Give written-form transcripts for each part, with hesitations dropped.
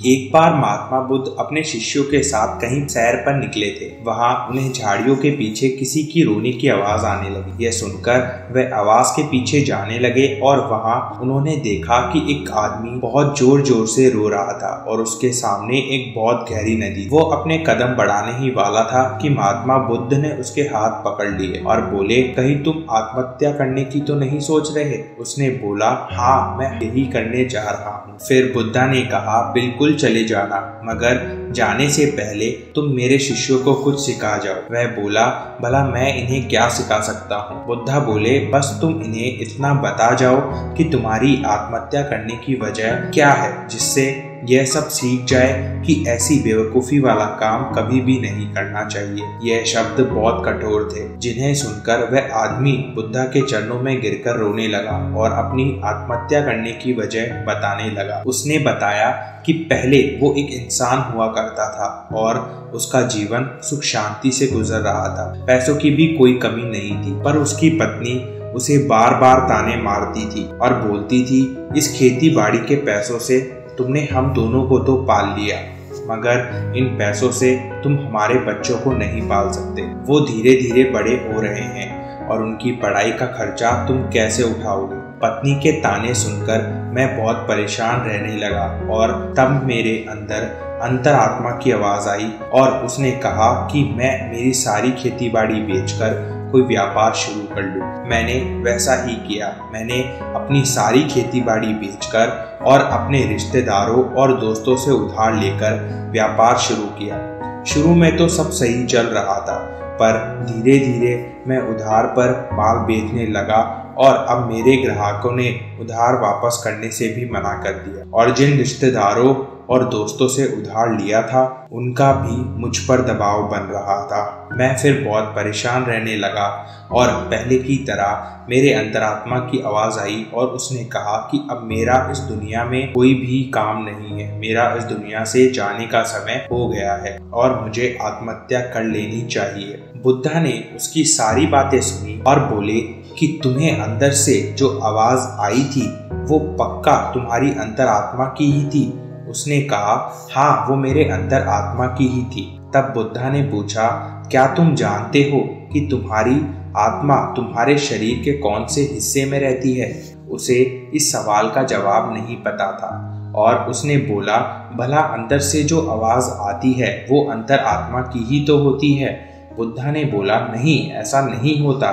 एक बार महात्मा बुद्ध अपने शिष्यों के साथ कहीं सैर पर निकले थे। वहां उन्हें झाड़ियों के पीछे किसी की रोने की आवाज आने लगी। यह सुनकर वे आवाज के पीछे जाने लगे और वहां उन्होंने देखा कि एक आदमी बहुत जोर जोर से रो रहा था और उसके सामने एक बहुत गहरी नदी। वो अपने कदम बढ़ाने ही वाला था कि महात्मा बुद्ध ने उसके हाथ पकड़ लिए और बोले, कहीं तुम आत्महत्या करने की तो नहीं सोच रहे? उसने बोला, हाँ, मैं यही करने जा रहा हूँ। फिर बुद्धा ने कहा, बिल्कुल चले जाना, मगर जाने से पहले तुम मेरे शिष्यों को कुछ सिखा जाओ। वह बोला, भला मैं इन्हें क्या सिखा सकता हूँ? बुद्धा बोले, बस तुम इन्हें इतना बता जाओ कि तुम्हारी आत्महत्या करने की वजह क्या है, जिससे यह सब सीख जाए कि ऐसी बेवकूफी वाला काम कभी भी नहीं करना चाहिए। यह शब्द बहुत कठोर थे, जिन्हें सुनकर वह आदमी बुद्धा के चरणों में गिरकर रोने लगा और अपनी आत्महत्या करने की वजह बताने लगा। उसने बताया कि पहले वो एक इंसान हुआ करता था और उसका जीवन सुख शांति से गुजर रहा था। पैसों की भी कोई कमी नहीं थी, पर उसकी पत्नी उसे बार बार ताने मारती थी और बोलती थी, इस खेती बाड़ी के पैसों से तुमने हम दोनों को तो पाल लिया, मगर इन पैसों से तुम हमारे बच्चों को नहीं पाल सकते। वो धीरे धीरे बड़े हो रहे हैं और उनकी पढ़ाई का खर्चा तुम कैसे उठाओगे? पत्नी के ताने सुनकर मैं बहुत परेशान रहने लगा और तब मेरे अंदर अंतरात्मा की आवाज आई और उसने कहा कि मैं मेरी सारी खेती बाड़ी बेचकर कोई व्यापार शुरू कर लूं। मैंने वैसा ही किया। मैंने अपनी सारी खेती बाड़ी बेचकर और अपने रिश्तेदारों और दोस्तों से उधार लेकर व्यापार शुरू किया। शुरू में तो सब सही चल रहा था, पर धीरे धीरे मैं उधार पर माल बेचने लगा और अब मेरे ग्राहकों ने उधार वापस करने से भी मना कर दिया और जिन रिश्तेदारों और दोस्तों से उधार लिया था उनका भी मुझ पर दबाव बन रहा था। मैं फिर बहुत परेशान रहने लगा और पहले की तरह मेरे अंतरात्मा की आवाज आई और उसने कहा कि अब मेरा इस दुनिया में कोई भी काम नहीं है। मेरा इस दुनिया से जाने का समय हो गया है और मुझे आत्महत्या कर लेनी चाहिए। बुद्धा ने उसकी सारी बातें सुनी और बोले कि तुम्हें अंदर से जो आवाज आई थी वो पक्का तुम्हारी अंतरात्मा की ही थी। उसने कहा, हाँ, वो मेरे अंतर आत्मा की ही थी। तब बुद्धा ने पूछा, क्या तुम जानते हो कि तुम्हारी आत्मा तुम्हारे शरीर के कौन से हिस्से में रहती है? उसे इस सवाल का जवाब नहीं पता था और उसने बोला, भला अंदर से जो आवाज आती है वो अंतर आत्मा की ही तो होती है। बुद्धा ने बोला, नहीं, ऐसा नहीं होता।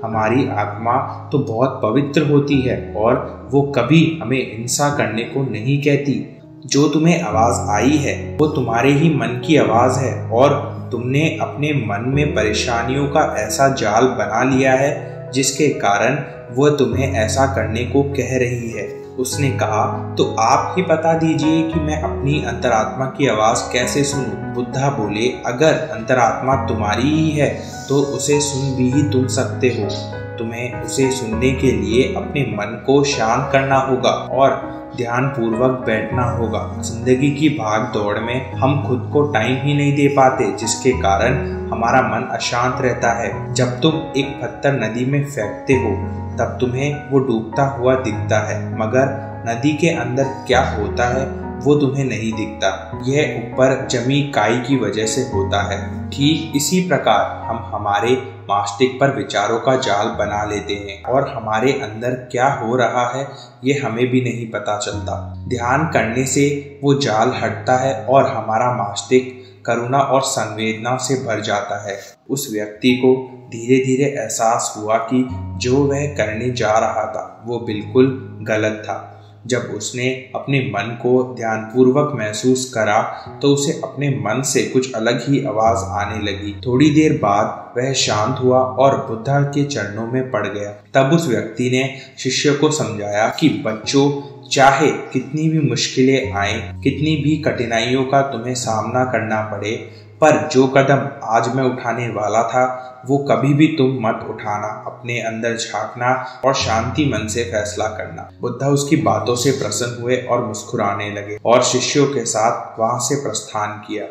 हमारी आत्मा तो बहुत पवित्र होती है और वो कभी हमें हिंसा करने को नहीं कहती। जो तुम्हें आवाज आई है वो तुम्हारे ही मन की आवाज है और तुमने अपने मन में परेशानियों का ऐसा जाल बना लिया है जिसके कारण वो तुम्हें ऐसा करने को कह रही है। उसने कहा, तो आप ही बता दीजिए कि मैं अपनी अंतरात्मा की आवाज कैसे सुनूं? बुद्धा बोले, अगर अंतरात्मा तुम्हारी ही है तो उसे सुन भी ही तुम सकते हो। तुम्हें उसे सुनने के लिए अपने मन को शांत करना होगा और ध्यान पूर्वक बैठना होगा। जिंदगी की भाग दौड़ में हम खुद को टाइम ही नहीं दे पाते, जिसके कारण हमारा मन अशांत रहता है। जब तुम एक पत्थर नदी में फेंकते हो तब तुम्हें वो डूबता हुआ दिखता है, मगर नदी के अंदर क्या होता है वो तुम्हें नहीं दिखता। यह ऊपर जमी काई की वजह से होता है। ठीक इसी प्रकार हम हमारे मस्तिष्क पर विचारों का जाल बना लेते हैं और हमारे अंदर क्या हो रहा है ये हमें भी नहीं पता चलता। ध्यान करने से वो जाल हटता है और हमारा मस्तिष्क करुणा और संवेदना से भर जाता है। उस व्यक्ति को धीरे धीरे एहसास हुआ कि जो वह करने जा रहा था वो बिल्कुल गलत था। जब उसने अपने मन को ध्यानपूर्वक महसूस करा तो उसे अपने मन से कुछ अलग ही आवाज आने लगी। थोड़ी देर बाद वह शांत हुआ और बुद्धा के चरणों में पड़ गया। तब उस व्यक्ति ने शिष्य को समझाया कि बच्चों, चाहे कितनी भी मुश्किलें आए, कितनी भी कठिनाइयों का तुम्हें सामना करना पड़े, पर जो कदम आज मैं उठाने वाला था वो कभी भी तुम मत उठाना। अपने अंदर झांकना और शांति मन से फैसला करना। बुद्धा उसकी बातों से प्रसन्न हुए और मुस्कुराने लगे और शिष्यों के साथ वहां से प्रस्थान किया।